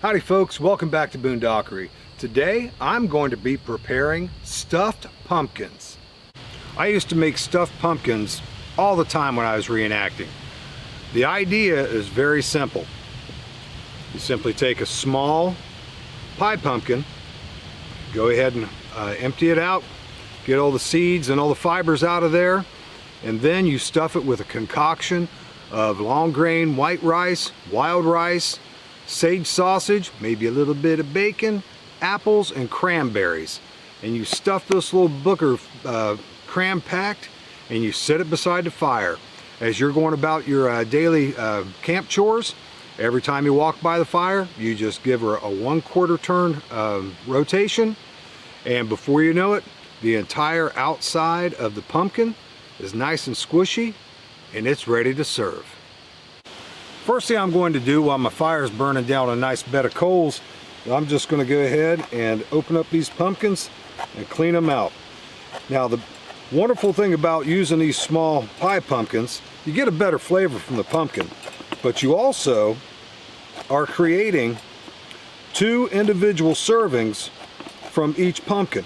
Howdy folks, welcome back to Boondockery. Today I'm going to be preparing stuffed pumpkins. I used to make stuffed pumpkins all the time when I was reenacting. The idea is very simple. You simply take a small pie pumpkin, go ahead and empty it out, get all the seeds and all the fibers out of there, and then you stuff it with a concoction of long grain white rice, wild rice, sage sausage, maybe a little bit of bacon, apples, and cranberries. And you stuff this little booger cram packed, and you set it beside the fire. As you're going about your daily camp chores, every time you walk by the fire, you just give her a 1/4 turn rotation, and before you know it, the entire outside of the pumpkin is nice and squishy, and it's ready to serve. First thing I'm going to do while my fire is burning down a nice bed of coals, I'm just going to go ahead and open up these pumpkins and clean them out. Now the wonderful thing about using these small pie pumpkins, you get a better flavor from the pumpkin, but you also are creating 2 individual servings from each pumpkin.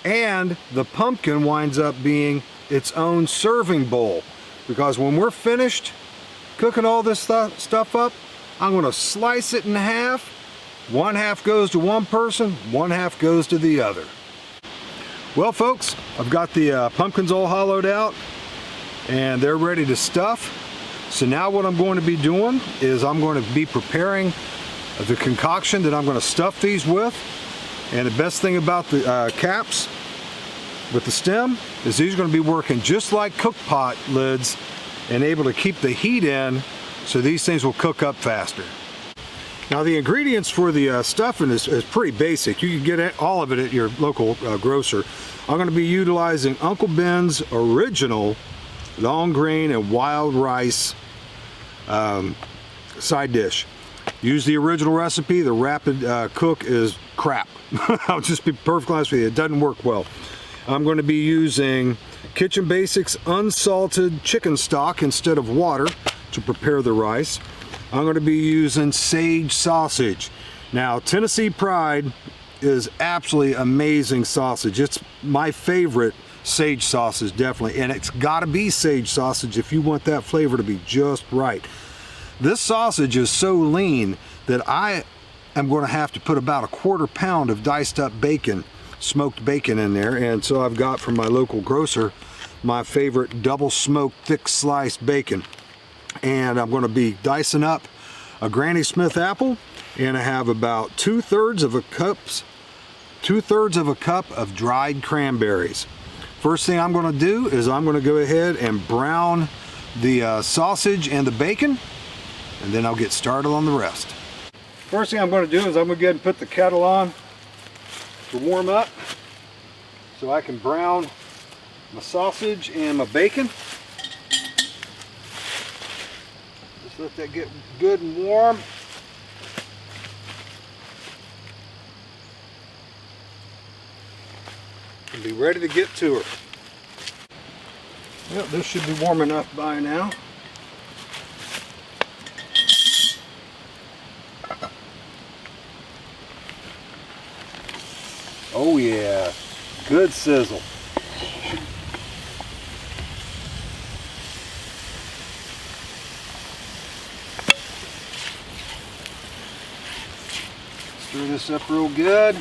And the pumpkin winds up being its own serving bowl, because when we're finished cooking all this stuff up, I'm going to slice it in half. One half goes to one person, one half goes to the other. Well folks, I've got the pumpkins all hollowed out and they're ready to stuff. So now what I'm going to be doing is I'm going to be preparing the concoction that I'm going to stuff these with. And the best thing about the caps with the stem is these are going to be working just like cook pot lids and able to keep the heat in, so these things will cook up faster. Now the ingredients for the stuffing is pretty basic. You can get all of it at your local grocer. I'm going to be utilizing Uncle Ben's original long grain and wild rice side dish. Use the original recipe. The rapid cook is crap. I'll just be perfectly honest with you, it doesn't work well. I'm going to be using Kitchen Basics unsalted chicken stock instead of water to prepare the rice. I'm going to be using sage sausage. Now Tennessee Pride is absolutely amazing sausage. It's my favorite sage sausage, definitely, and it's got to be sage sausage if you want that flavor to be just right. This sausage is so lean that I am going to have to put about 1/4 pound of diced up bacon, smoked bacon in there. And so I've got from my local grocer my favorite double smoked thick sliced bacon. And I'm going to be dicing up a Granny Smith apple, and I have about 2/3 of a cup of dried cranberries. First thing I'm going to do is I'm going to go ahead and brown the sausage and the bacon, and then I'll get started on the rest. First thing I'm going to do is I'm going to go ahead and put the kettle on to warm up so I can brown my sausage and my bacon. Just let that get good and warm. And be ready to get to her. Well, this should be warm enough by now. Oh yeah, good sizzle. Stir this up real good.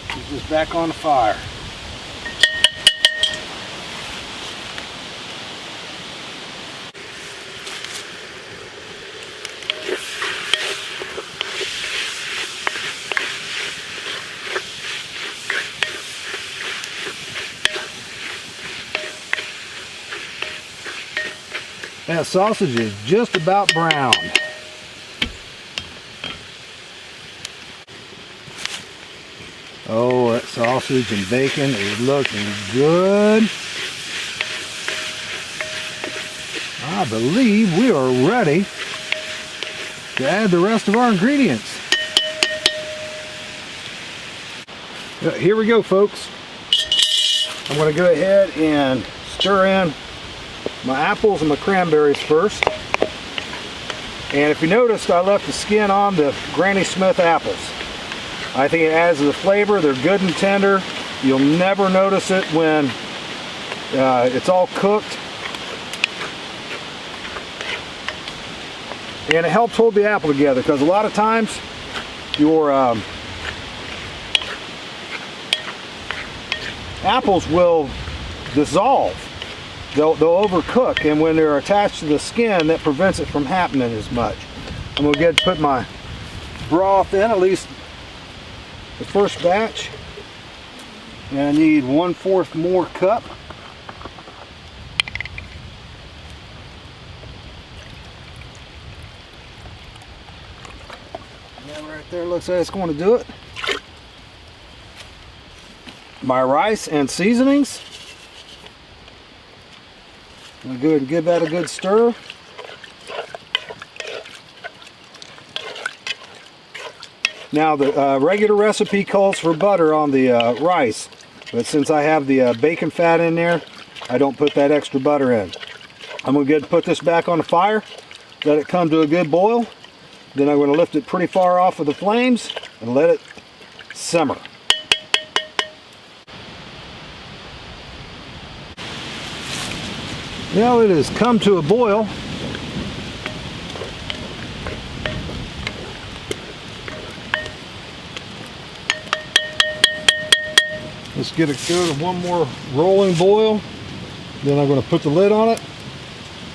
Put this back on the fire. That sausage is just about brown. Oh, that sausage and bacon is looking good. I believe we are ready to add the rest of our ingredients. Here we go, folks. I'm going to go ahead and stir in my apples and my cranberries first. And if you noticed, I left the skin on the Granny Smith apples. I think it adds to the flavor. They're good and tender. You'll never notice it when it's all cooked. And it helps hold the apple together, because a lot of times your apples will dissolve. They'll overcook, and when they're attached to the skin, that prevents it from happening as much. I'm going to get to put my broth in, at least the first batch. And I need 1/4 more cup. That right there looks like it's going to do it. My rice and seasonings. I'm going to go ahead and give that a good stir. Now the regular recipe calls for butter on the rice, but since I have the bacon fat in there, I don't put that extra butter in. I'm going to go ahead and put this back on the fire, let it come to a good boil. Then I'm going to lift it pretty far off of the flames and let it simmer. Now it has come to a boil. Let's get it go to one more rolling boil. Then I'm going to put the lid on it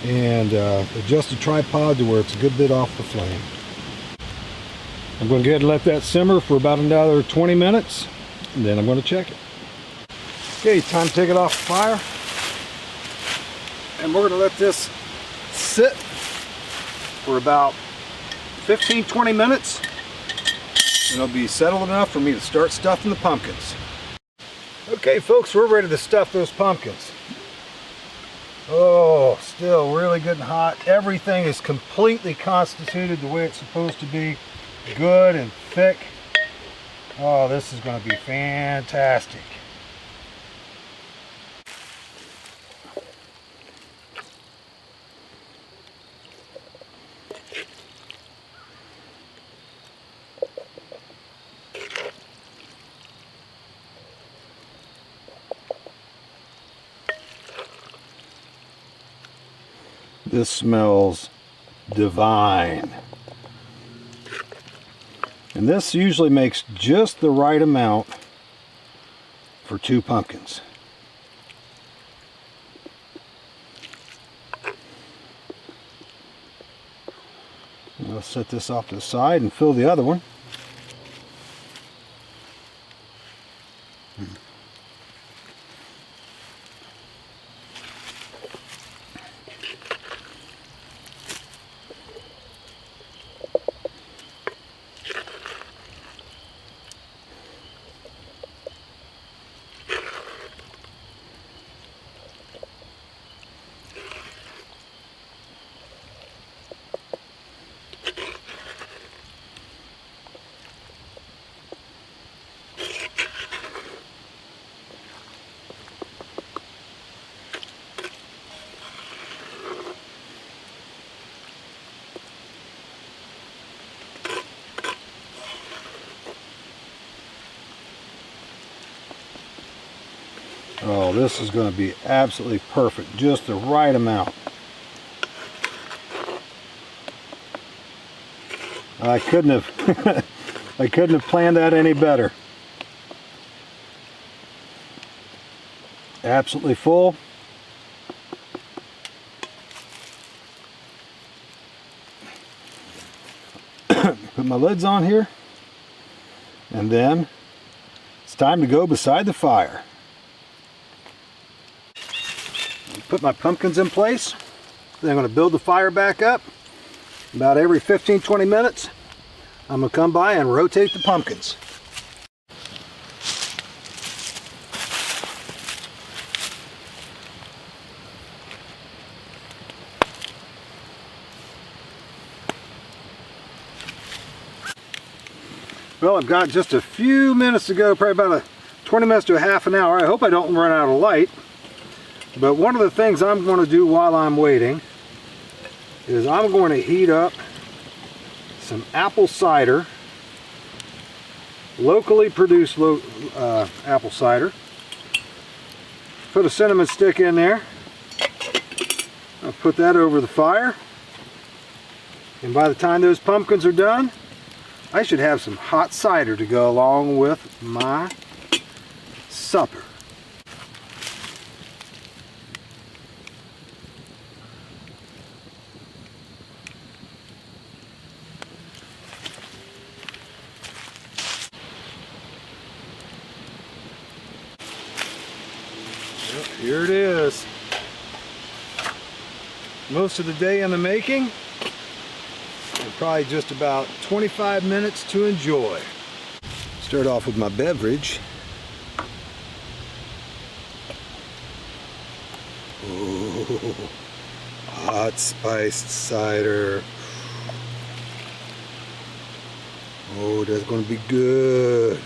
and adjust the tripod to where it's a good bit off the flame. I'm going to go ahead and let that simmer for about another 20 minutes, and then I'm going to check it. Okay, time to take it off the fire. And we're going to let this sit for about 15-20 minutes, and it'll be settled enough for me to start stuffing the pumpkins. Okay folks, we're ready to stuff those pumpkins. Oh, still really good and hot. Everything is completely constituted the way it's supposed to be. Good and thick. Oh, this is going to be fantastic. This smells divine. And this usually makes just the right amount for 2 pumpkins. I'll set this off to the side and fill the other one. Oh, this is going to be absolutely perfect. Just the right amount. I couldn't have I couldn't have planned that any better. Absolutely full. Put my lids on here, and then it's time to go beside the fire. Put my pumpkins in place. Then I'm going to build the fire back up. About every 15-20 minutes, I'm going to come by and rotate the pumpkins. Well, I've got just a few minutes to go, probably about 20 minutes to a half an hour. I hope I don't run out of light. But one of the things I'm going to do while I'm waiting is I'm going to heat up some apple cider, locally produced apple cider. Put a cinnamon stick in there. I'll put that over the fire. And by the time those pumpkins are done, I should have some hot cider to go along with my supper. Yep, here it is. Most of the day in the making, and probably just about 25 minutes to enjoy. Start off with my beverage. Ooh, hot spiced cider. Oh, that's going to be good.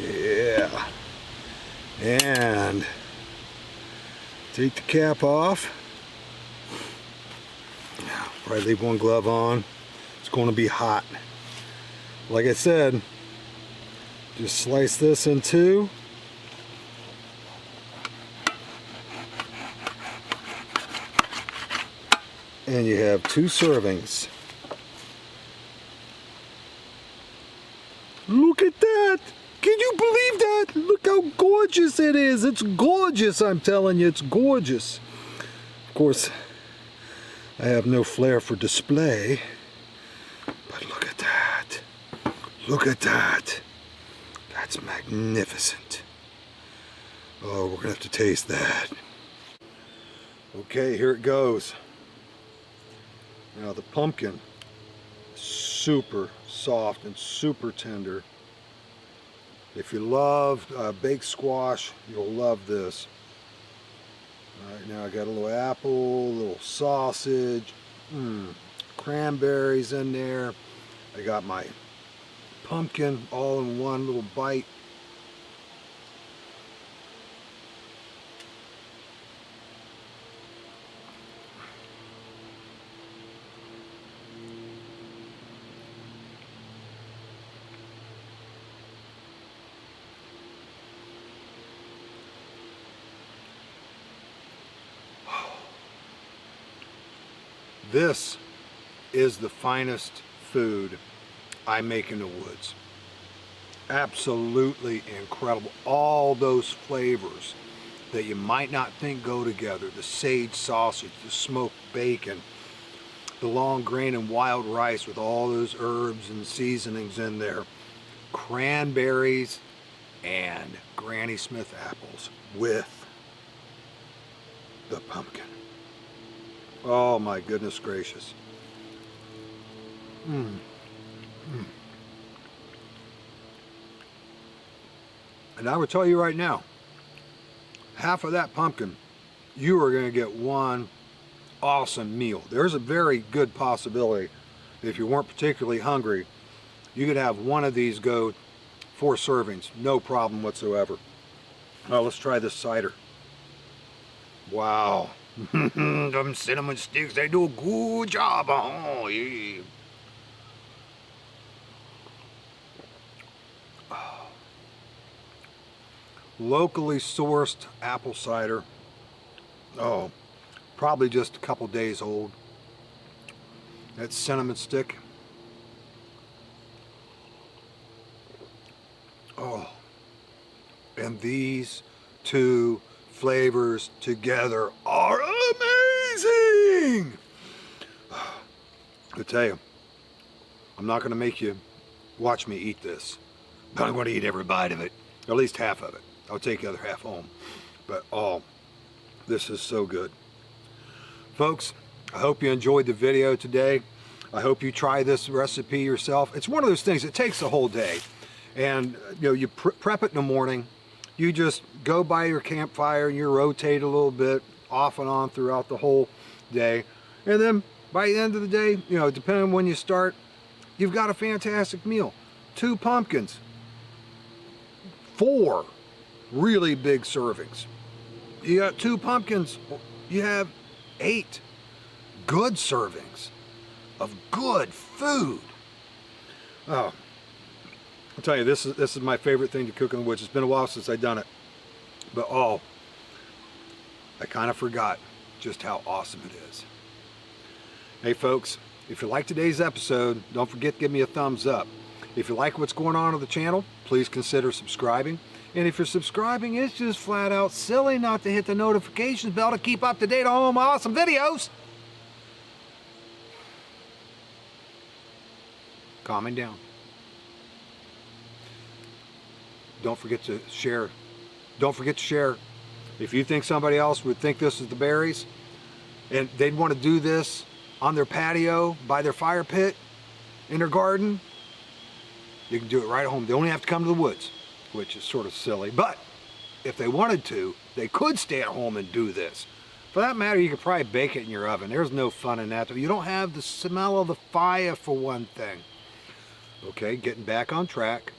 Yeah. And take the cap off. Probably leave one glove on. It's going to be hot. Like I said, just slice this in two. And you have 2 servings. Yes, it is. It's gorgeous. I'm telling you, it's gorgeous. Of course, I have no flair for display, but look at that. Look at that. That's magnificent. Oh, we're gonna have to taste that. Okay, here it goes. Now the pumpkin, super soft and super tender. If you love baked squash, you'll love this. All right, now I got a little apple, a little sausage, cranberries in there. I got my pumpkin all in one little bite. This is the finest food I make in the woods. Absolutely incredible. All those flavors that you might not think go together. The sage sausage, the smoked bacon, the long grain and wild rice with all those herbs and seasonings in there. Cranberries and Granny Smith apples with the pumpkin. Oh my goodness gracious. And I will tell you right now, half of that pumpkin, you are going to get one awesome meal. There's a very good possibility, if you weren't particularly hungry, you could have one of these go 4 servings, no problem whatsoever. Well, let's try this cider. Wow. Them cinnamon sticks, they do a good job. Oh, yeah. Locally sourced apple cider. Oh, probably just a couple days old. That cinnamon stick. Oh, and these two flavors together are amazing. I tell you, I'm not going to make you watch me eat this, but I'm going to eat every bite of it, at least half of it. I'll take the other half home. But oh, this is so good. Folks, I hope you enjoyed the video today. I hope you try this recipe yourself. It's one of those things, it takes a whole day. And you know, you prep it in the morning. You just go by your campfire and you rotate a little bit off and on throughout the whole day. And then by the end of the day, you know, depending on when you start, you've got a fantastic meal. 2 pumpkins, 4 really big servings. You got 2 pumpkins, you have 8 good servings of good food. Oh, I'll tell you, this is my favorite thing to cook in the woods. It's been a while since I've done it, but oh, I kind of forgot just how awesome it is. Hey folks, if you like today's episode, don't forget to give me a thumbs up. If you like what's going on the channel, please consider subscribing. And if you're subscribing, it's just flat out silly not to hit the notifications bell to keep up to date on all my awesome videos. Calming down. Don't forget to share. Don't forget to share. If you think somebody else would think this is the berries and they'd want to do this on their patio, by their fire pit, in their garden, you can do it right at home. They only have to come to the woods, which is sort of silly. But if they wanted to, they could stay at home and do this. For that matter, you could probably bake it in your oven. There's no fun in that. You don't have the smell of the fire, for one thing. Okay, getting back on track.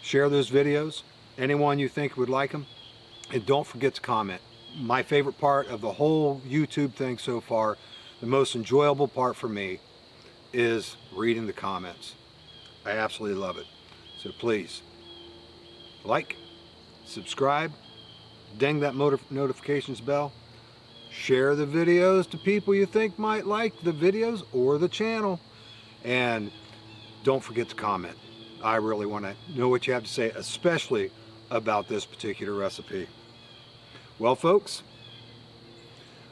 Share those videos, anyone you think would like them, and don't forget to comment. My favorite part of the whole YouTube thing so far, the most enjoyable part for me, is reading the comments. I absolutely love it. So please, like, subscribe, ding that notifications bell, share the videos to people you think might like the videos or the channel, and don't forget to comment. I really want to know what you have to say, especially about this particular recipe. Well, folks,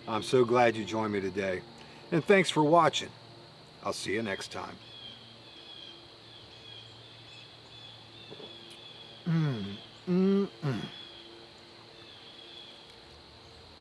I'm so glad you joined me today, and thanks for watching. I'll see you next time.